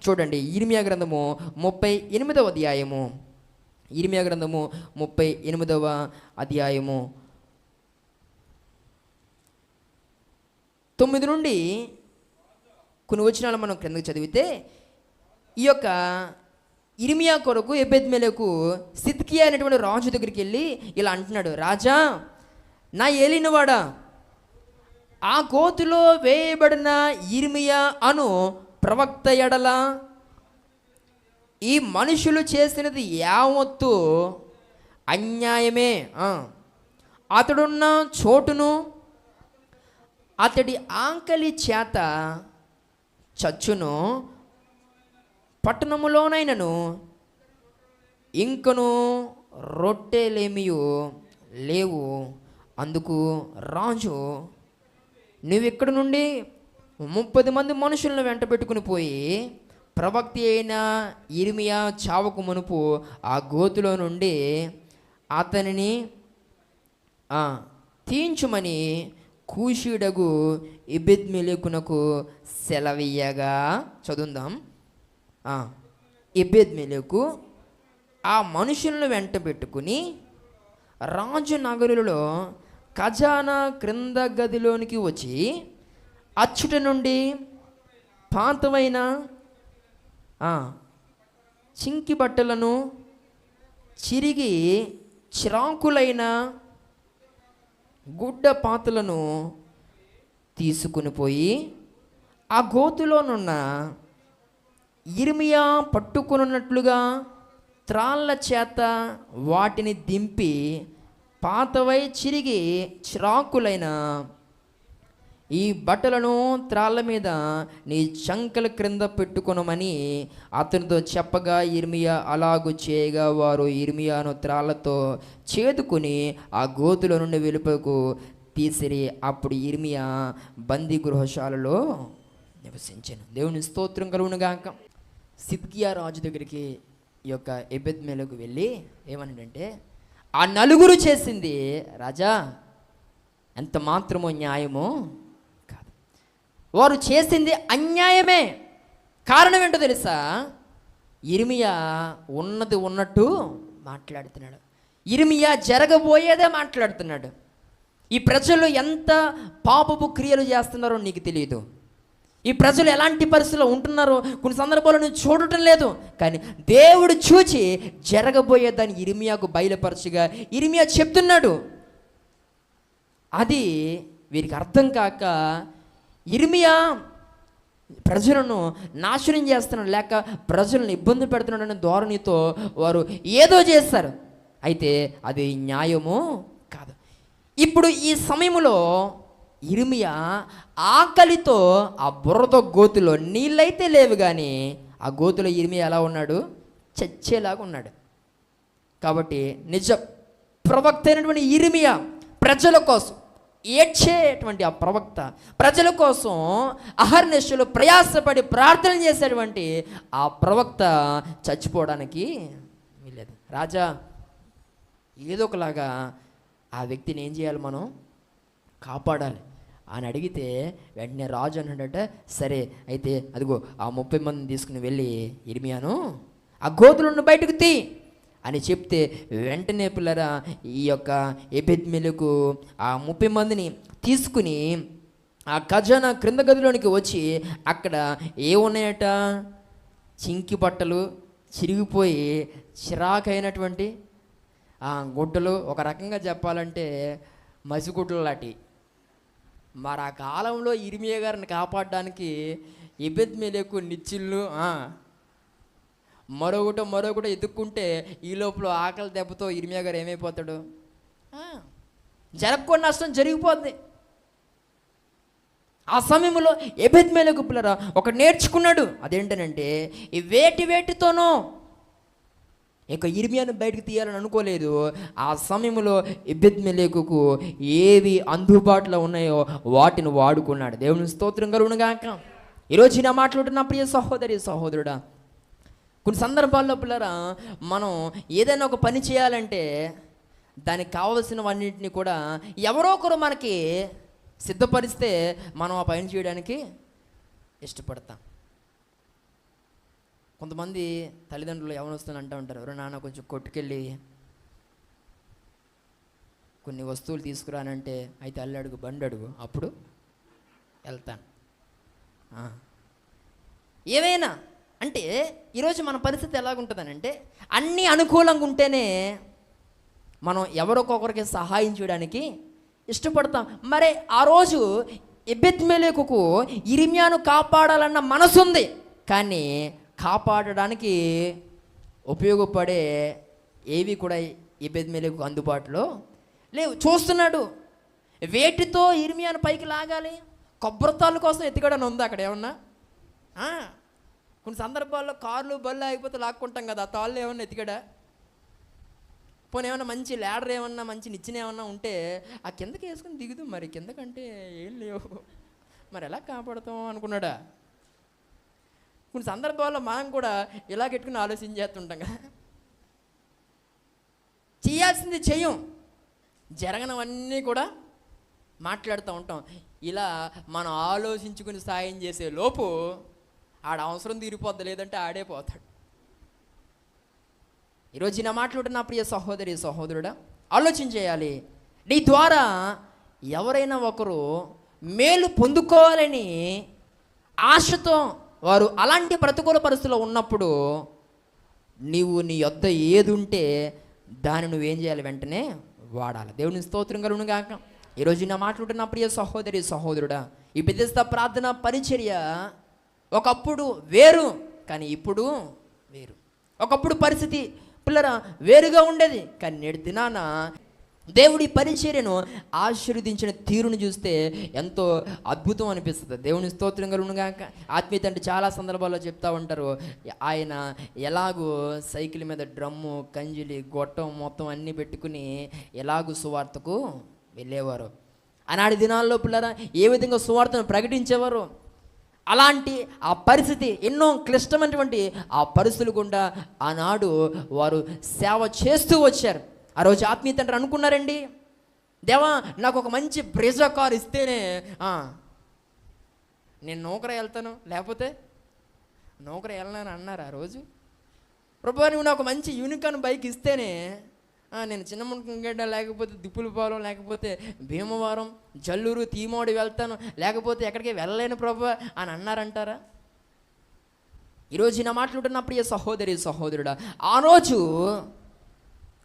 చూడండి, ఇర్మియా గ్రంథము 38వ అధ్యాయము. ఇర్మియా గ్రంథము 38వ అధ్యాయము 9 నుండి కొన్ని వచనాలు మనం క్రిందకి చదివితే, ఈ యొక్క ఇర్మియా కొరకు ఎబెద్మెలెకు సిద్కియా అనేటువంటి రాజు దగ్గరికి వెళ్ళి ఇలా అంటున్నాడు, రాజా, నా ఏలినవాడా, ఆ గోతులో వేయబడిన ఇర్మియా అను ప్రవక్త ఎడల ఈ మనుషులు చేసినది యావత్తు అన్యాయమే. అతడున్న చోటును అతడి ఆకలి చేత చచ్చును, పట్టణములోనైనను ఇంకను రొట్టెలేమియు లేవు. అందుకు రాజు, నువ్వెక్కడ నుండి 30 మంది మనుషులను వెంట పెట్టుకుని పోయి ప్రవక్త అయిన ఇర్మియా చావకు మునుపు ఆ గోతులో నుండి అతనిని తీయించుమని కూషీడగు ఎబెద్మెలెకునకు సెలవీయగా. చదువుదాం. ఎబెద్మెలెకు ఆ మనుషులను వెంట పెట్టుకుని రాజు నగరులలో ఖజానా క్రింద గదిలోనికి వచ్చి అచ్చుట నుండి పాతవైన చింకి బట్టలను, చిరిగి చిరాకులైన గుడ్డ పాతలను తీసుకుని పోయి ఆ గోతులోనున్న ఇర్మియా పట్టుకున్నట్లుగా త్రాళ్ళ చేత వాటిని దింపి పాతవై చిరిగి చిరాకులైన ఈ బట్టలను త్రాళ్ళ మీద నీ చంకల క్రింద పెట్టుకొనమని అతనితో చెప్పగా, ఇర్మియా అలాగు చేయగా వారు ఇర్మియాను త్రాళ్ళతో చేదుకుని ఆ గోతుల నుండి వెలుపలకు తీసిరి. అప్పుడు ఇర్మియా బందీ గృహశాలలో నివసించాను. దేవుని స్తోత్రం కలుగునుగాక. సిద్కియా రాజు దగ్గరికి ఈ యొక్క ఎబెద్మెలెకు వెళ్ళి ఏమన్నాడంటే, ఆ నలుగురు చేసింది రాజా ఎంత మాత్రమో న్యాయమో కాదు, వారు చేసింది అన్యాయమే. కారణం ఏంటో తెలుసా? ఇర్మియా ఉన్నది ఉన్నట్టు మాట్లాడుతున్నాడు. ఇర్మియా జరగబోయేదే మాట్లాడుతున్నాడు. ఈ ప్రజలు ఎంత పాపపు క్రియలు చేస్తున్నారో నీకు తెలియదు. ఈ ప్రజలు ఎలాంటి పరిస్థితుల్లో ఉంటున్నారో కొన్ని సందర్భాల్లో నువ్వు చూడటం లేదు. కానీ దేవుడు చూచి జరగబోయేదాన్ని ఇర్మియాకు బయలుపరచుగా ఇర్మియా చెప్తున్నాడు. అది వీరికి అర్థం కాక ఇర్మియా ప్రజలను నాశనం చేస్తున్నాడు, లేక ప్రజలను ఇబ్బంది పెడుతున్నాడు అనే ధోరణితో వారు ఏదో చేస్తారు. అయితే అది న్యాయము కాదు. ఇప్పుడు ఈ సమయంలో ఇర్మియా ఆకలితో ఆ బుర్రతో గోతులో నీళ్ళైతే లేవు, కానీ ఆ గోతులో ఇర్మియా ఎలా ఉన్నాడు? చచ్చేలాగా ఉన్నాడు. కాబట్టి నిజ ప్రవక్త అయినటువంటి ఇర్మియా ప్రజల కోసం ఏడ్చేటువంటి ఆ ప్రవక్త, ప్రజల కోసం అహర్నిశలు ప్రయాసపడి ప్రార్థన చేసేటువంటి ఆ ప్రవక్త చచ్చిపోవడానికి వీల్లేదు. రాజా, ఏదో ఒకలాగా ఆ వ్యక్తిని ఏం చేయాలి? మనం కాపాడాలి అని అడిగితే వెంటనే రాజు అన్నాడట, సరే అయితే అదిగో ఆ 30 మందిని తీసుకుని వెళ్ళి ఇర్మియాను ఆ గోతులను బయటకు తీ అని చెప్తే, వెంటనే పిల్లరా ఈ యొక్క ఎబెద్మెలెకు ఆ 30 మందిని తీసుకుని ఆ ఖజానా క్రింద గదిలోనికి వచ్చి అక్కడ ఏమున్నాయట? చింకి బట్టలు, చిరిగిపోయి చిరాకైనటువంటి గుడ్డలు, ఒక రకంగా చెప్పాలంటే మసిగుడ్డలు లాంటి. మరి ఆ కాలంలో ఇర్మియా గారిని కాపాడడానికి ఎబెద్మెలెకు నిచ్చిళ్ళు మరొకటి ఎదుక్కుంటే ఈ లోపల ఆకలి దెబ్బతో ఇర్మియా గారు ఏమైపోతాడు? జరగకుండా నష్టం జరిగిపోద్ది. ఆ సమయంలో ఎబెద్మెలెకు పిల్లరా ఒక నేర్చుకున్నాడు. అదేంటనంటే ఈ వేటితోనో ఇక ఇర్మియాను బయటకు తీయాలని అనుకోలేదు. ఆ సమయంలో ఎబెద్మెలెకుకు ఏవి అందుబాటులో ఉన్నాయో వాటిని వాడుకున్నాడు. దేవుని స్తోత్రం కలుగునుగాక. ఈరోజు నా మాట్లాడుతున్న ప్రియ సహోదరి సహోదరుడా, కొన్ని సందర్భాల్లో పిల్లరా మనం ఏదైనా ఒక పని చేయాలంటే దానికి కావలసినవన్నింటినీ కూడా ఎవరో ఒకరు మనకి సిద్ధపరిస్తే మనం ఆ పని చేయడానికి ఇష్టపడతాం. కొంతమంది తల్లిదండ్రులు యవనస్తులు అంటూ ఉంటారు, ఎవరు నాన్న కొంచెం కొట్టుకెళ్ళి కొన్ని వస్తువులు తీసుకురానంటే, అయితే అల్లి అడుగు, బండి అడుగు, అప్పుడు వెళ్తాను. ఏవైనా అంటే ఈరోజు మన పరిస్థితి ఎలాగుంటుందనంటే, అన్నీ అనుకూలంగా ఉంటేనే మనం ఎవరికొకరికి సహాయం చేయడానికి ఇష్టపడతాం. మరి ఆ రోజు ఎబెద్మెలెకుకు ఇర్మియాను కాపాడాలన్న మనసుంది, కానీ కాపాడడానికి ఉపయోగపడే ఏవి కూడా ఎబెద్మెలెకుకు అందుబాటులో లేవు. చూస్తున్నాడు, వేటితో ఇర్మియాను పైకి లాగాలి, కొబ్బరితాళ్ళ కోసం ఎత్తికడని ఉంది అక్కడ ఏమన్నా. కొన్ని సందర్భాల్లో కార్లు బళ్ళు ఆగిపోతే లాక్కుంటాం కదా, ఆ తాళ్ళు ఏమన్నా ఎత్తికడా, పోనీ ఏమన్నా మంచి ల్యాడర్ ఏమన్నా మంచి నిచ్చిన ఏమన్నా ఉంటే ఆ కిందకి వేసుకుని దిగుదు, మరి కిందకంటే ఏం లేవు, మరి ఎలా కాపాడుతాం అనుకున్నాడా. కొన్ని సందర్భాల్లో మనం కూడా ఇలా పెట్టుకుని ఆలోచించేస్తుంటాం కదా, చేయాల్సింది చెయ్యం, జరగనవన్నీ కూడా మాట్లాడుతూ ఉంటాం. ఇలా మనం ఆలోచించుకుని సాయం చేసే లోపు ఆడ అవసరం తీరిపోద్ది, లేదంటే ఆడే పోతాడు. ఈరోజు నా మాట్లాడుతున్న నా ప్రియ సహోదరి సహోదరుడా, ఆలోచన చేయాలి. నీ ద్వారా ఎవరైనా ఒకరు మేలు పొందుకోవాలని ఆశతో వారు అలాంటి ప్రతికూల పరిస్థితుల్లో ఉన్నప్పుడు నీవు నీ యొద్ద ఏది ఉంటే దాన్ని నువ్వేం చేయాలి, వెంటనే వాడాలి. దేవుని స్తోత్రం కలుగును గాక. ఈరోజు నా మాట్లాడుతున్న ప్రియ సహోదరి సహోదరుడా, ఈ బెథెస్దా ప్రార్థన పరిచర్య ఒకప్పుడు వేరు, కానీ ఇప్పుడు వేరు. ఒకప్పుడు పరిస్థితి పిల్లరా వేరుగా ఉండేది, కానీ నేటి దినాన దేవుడి పరిచర్యను ఆశీర్వదించిన తీరును చూస్తే ఎంతో అద్భుతం అనిపిస్తుంది. దేవుని స్తోత్రం కలుగును గాక. ఆత్మీయత అంటే చాలా సందర్భాల్లో చెప్తూ ఉంటారు, ఆయన ఎలాగూ సైకిల్ మీద డ్రమ్ము, కంజిలి, గొట్టం మొత్తం అన్నీ పెట్టుకుని ఎలాగూ సువార్తకు వెళ్ళేవారు. ఆనాటి దినాల్లో పిల్లరా ఏ విధంగా సువార్తను ప్రకటించేవారు. అలాంటి ఆ పరిస్థితి, ఎన్నో క్లిష్టమైనటువంటి ఆ పరిస్థితులు గుండా ఆనాడు వారు సేవ చేస్తూ వచ్చారు. ఆ రోజు ఆత్మీయత అంటే అనుకున్నారండి, దేవా నాకు ఒక మంచి బ్రెజా కార్ ఇస్తేనే నేను నౌకరీ వెళ్తాను, లేకపోతే నౌకరీ వెళ్ళనని అన్నారు. ఆ రోజు ప్రభువా నువ్వు నాకు మంచి యూనికార్న్ బైక్ ఇస్తేనే నేను చిన్నముంగడ్డ, లేకపోతే దిప్పులపాలెం, లేకపోతే భీమవరం, జల్లూరు, తీమోడి వెళ్తాను, లేకపోతే ఎక్కడికి వెళ్ళలేను ప్రభువా అని అన్నారంటారా? ఈరోజు నా మాట్లాడుతున్న ప్రియ సహోదరి సహోదరుడా, ఆ రోజు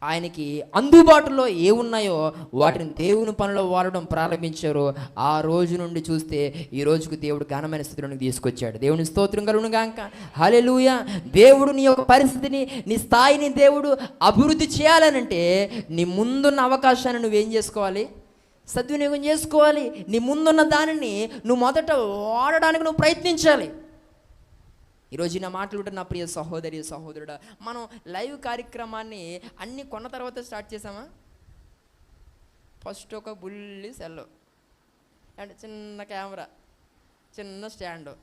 ఆయనకి అందుబాటులో ఏ ఉన్నాయో వాటిని దేవుని పనిలో వాడడం ప్రారంభించారు. ఆ రోజు నుండి చూస్తే ఈ రోజుకు దేవుడు ఘనమైన స్థితిలోకి తీసుకొచ్చాడు. దేవుని స్తోత్రం కలుగును గాక. హల్లెలూయా. దేవుడు నీ యొక్క పరిస్థితిని, నీ స్థాయిని దేవుడు అభివృద్ధి చేయాలనంటే నీ ముందున్న అవకాశాన్ని నువ్వేం చేసుకోవాలి, సద్వినియోగం చేసుకోవాలి. నీ ముందున్న దానిని నువ్వు మొదట వాడడానికి నువ్వు ప్రయత్నించాలి. ఈరోజు నా మాట్లాడుతున్న నా ప్రియ సహోదరి సహోదరుడా, మనం లైవ్ కార్యక్రమాన్ని అన్నీ కొన్న తర్వాత స్టార్ట్ చేసామా? ఫస్ట్ ఒక బుల్లి సెల్ అండ్ చిన్న కెమెరా, చిన్న స్టాండు,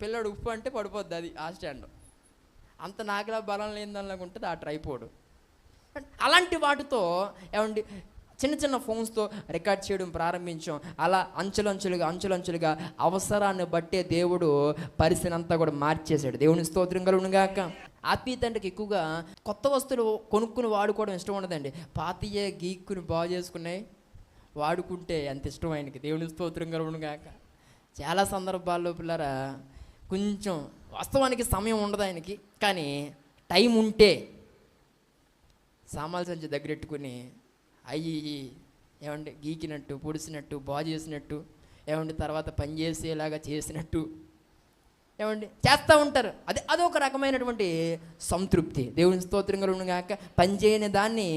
పిల్లడు ఉప్పు అంటే పడిపోద్ది అది ఆ స్టాండు, అంత నాకులా బలం లేదనుకుంటుంది ఆ ట్రైపోడు. అలాంటి వాటితో ఏమండి చిన్న చిన్న ఫోన్స్తో రికార్డ్ చేయడం ప్రారంభించాం. అలా అంచులంచులుగా అవసరాన్ని బట్టే దేవుడు పరిస్థితి అంతా కూడా మార్చేశాడు. దేవుని స్తోత్రం కలుగును గాక. ఆత్మీయత అంటే ఎక్కువగా కొత్త వస్తువులు కొనుక్కుని వాడుకోవడం ఇష్టం ఉండదండి. పాతయే గీక్కుని బాగు చేసుకున్నాయి వాడుకుంటే ఎంత ఇష్టం ఆయనకి. దేవుని స్తోత్రం కలుగును గాక. చాలా సందర్భాల్లో పిల్లరా కొంచెం వాస్తవానికి సమయం ఉండదు ఆయనకి, కానీ టైం ఉంటే సామాన్ల సంచి దగ్గరెట్టుకుని అయ్యి ఏమంటే గీకినట్టు, పొడిసినట్టు, బాగు చేసినట్టు, ఏమంటే తర్వాత పని చేసేలాగా చేసినట్టు ఏమండి చేస్తూ ఉంటారు. అదొక రకమైనటువంటి సంతృప్తి. దేవుని స్తోత్రం కలుగును గాక. పనిచేయని దాన్ని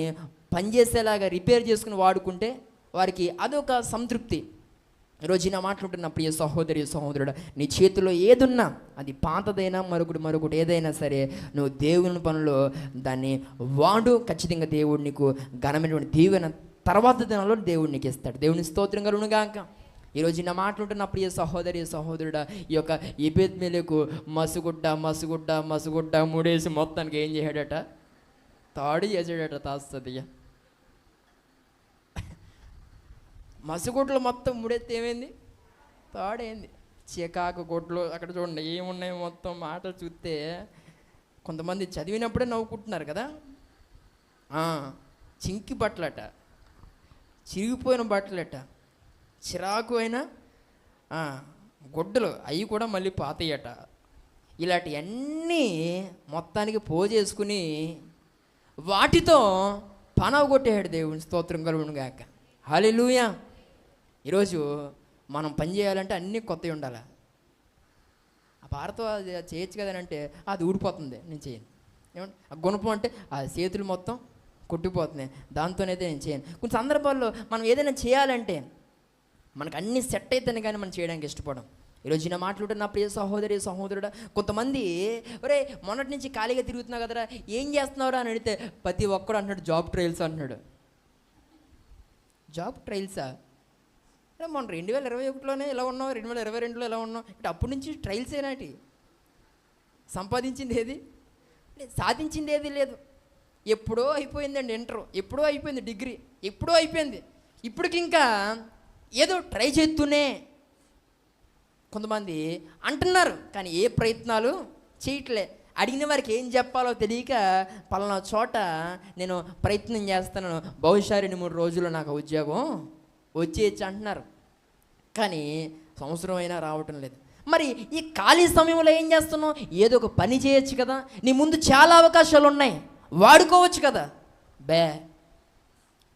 పనిచేసేలాగా రిపేర్ చేసుకుని వాడుకుంటే వారికి అదొక సంతృప్తి. ఈరోజు నా మాట్లాడుతున్న ప్రియ సహోదరి సహోదరుడు, నీ చేతిలో ఏదున్నా అది పాతదైనా మరొకటి ఏదైనా సరే నువ్వు దేవుని పనులు దాన్ని వాడు. ఖచ్చితంగా దేవుడు నీకు ఘనమైనటువంటి దీవెన తర్వాత దినాల్లో దేవుడు నీకు ఇస్తాడు. దేవుని స్తోత్రం కలుగును గాక. ఈరోజు నా మాట్లాడుతున్న ప్రియ సహోదరి సహోదరుడు, ఈ యొక్క ఎబెద్మెలెకు మసుగుడ్డ మూడేసి మొత్తానికి ఏం చేశాడట, తాడు చేసాడట. తాస్తదియ మసుగుడ్లు మొత్తం ముడెత్తి ఏమైంది, తాడైంది. చికాకు గుడ్లు అక్కడ చూడండి ఏమున్నాయి, మొత్తం మాటలు చూస్తే కొంతమంది చదివినప్పుడే నవ్వుకుంటున్నారు కదా. చింకి బట్టలట, చిరిగిపోయిన బట్టలట, చిరాకు అయిన గుడ్డలు అవి కూడా మళ్ళీ పాతయ్యట. ఇలాంటివన్నీ మొత్తానికి పోజేసుకుని వాటితో పనవగొట్టేయాడు. దేవుని స్తోత్రం కలుగును గాక. హల్లెలూయా. ఈరోజు మనం పని చేయాలంటే అన్నీ కొత్తవి ఉండాలి. ఆ పారతో అది చేయొచ్చు కదని అంటే అది ఊడిపోతుంది, నేను చేయను. ఏమంటే ఆ గుణపం అంటే ఆ చేతులు మొత్తం కొట్టిపోతున్నాయి, దాంతోనైతే నేను చేయను. కొన్ని సందర్భాల్లో మనం ఏదైనా చేయాలంటే మనకు అన్నీ సెట్ అయితేనే కానీ మనం చేయడానికి ఇష్టపడం. ఈరోజు నా మాట్లాడుతూ నా ప్రియ సహోదరి సహోదరుడా, కొంతమంది ఒరే మొన్నటి నుంచి ఖాళీగా తిరుగుతున్నావు కదరా, ఏం చేస్తున్నావురా అని అడిగితే ప్రతి ఒక్కడు అంటున్నాడు జాబ్ ట్రయల్స్ అంటున్నాడు. జాబ్ ట్రయల్సా? మొన్న 2021లోనే ఇలా ఉన్నావు, 2022లో ఇలా ఉన్నావు, ఇటు అప్పటి నుంచి ట్రయల్స్ ఏనాటి? సంపాదించింది ఏది? సాధించింది ఏది లేదు. ఎప్పుడో అయిపోయిందండి ఇంటర్, ఎప్పుడో అయిపోయింది డిగ్రీ, ఎప్పుడో అయిపోయింది. ఇప్పటికి ఇంకా ఏదో ట్రై చేస్తూనే కొంతమంది అంటున్నారు, కానీ ఏ ప్రయత్నాలు చేయట్లే. అడిగిన వారికి ఏం చెప్పాలో తెలియక పలానా చోట నేను ప్రయత్నం చేస్తాను, బహుశా 2-3 రోజుల్లో నాకు ఉద్యోగం వచ్చేయచ్చు అంటున్నారు, కానీ సంవత్సరం అయినా రావటం లేదు. మరి ఈ ఖాళీ సమయంలో ఏం చేస్తున్నావు? ఏదో ఒక పని చేయొచ్చు కదా, నీ ముందు చాలా అవకాశాలు ఉన్నాయి, వాడుకోవచ్చు కదా.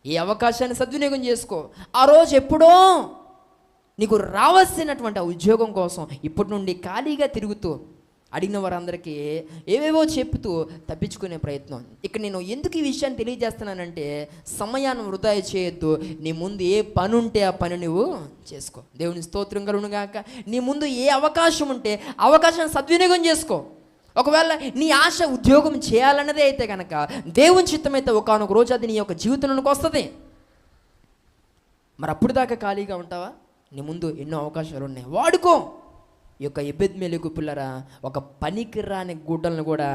ఈ అవకాశాన్ని సద్వినియోగం చేసుకో. ఆ రోజు ఎప్పుడో నీకు రావాల్సినటువంటి ఆ ఉద్యోగం కోసం ఇప్పటి నుండి ఖాళీగా తిరుగుతూ అడిగిన వారందరికీ ఏవేవో చెప్తూ తప్పించుకునే ప్రయత్నం. ఇక్కడ నేను ఎందుకు ఈ విషయాన్ని తెలియజేస్తున్నానంటే, సమయాన్ని వృధా చేయొద్దు. నీ ముందు ఏ పని ఉంటే ఆ పని నువ్వు చేసుకో. దేవుని స్తోత్రం కలుగును గాక. నీ ముందు ఏ అవకాశం ఉంటే అవకాశాన్ని సద్వినియోగం చేసుకో. ఒకవేళ నీ ఆశ ఉద్యోగం చేయాలన్నదే అయితే కనుక దేవుని చిత్తమైతే ఒకానొక రోజు అది నీ యొక్క జీవితంలోకి వస్తుంది. మరి అప్పుడు దాకా ఖాళీగా ఉంటావా? నీ ముందు ఎన్నో అవకాశాలు ఉన్నాయి, వాడుకో. ఈ యొక్క ఎబెద్మెలెకు పిల్లరా ఒక పనికి రాని గుడ్డలను కూడా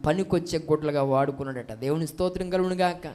పనికొచ్చే గుడ్డలుగా వాడుకున్నాడట. దేవుని స్తోత్రం కలుగును గాక.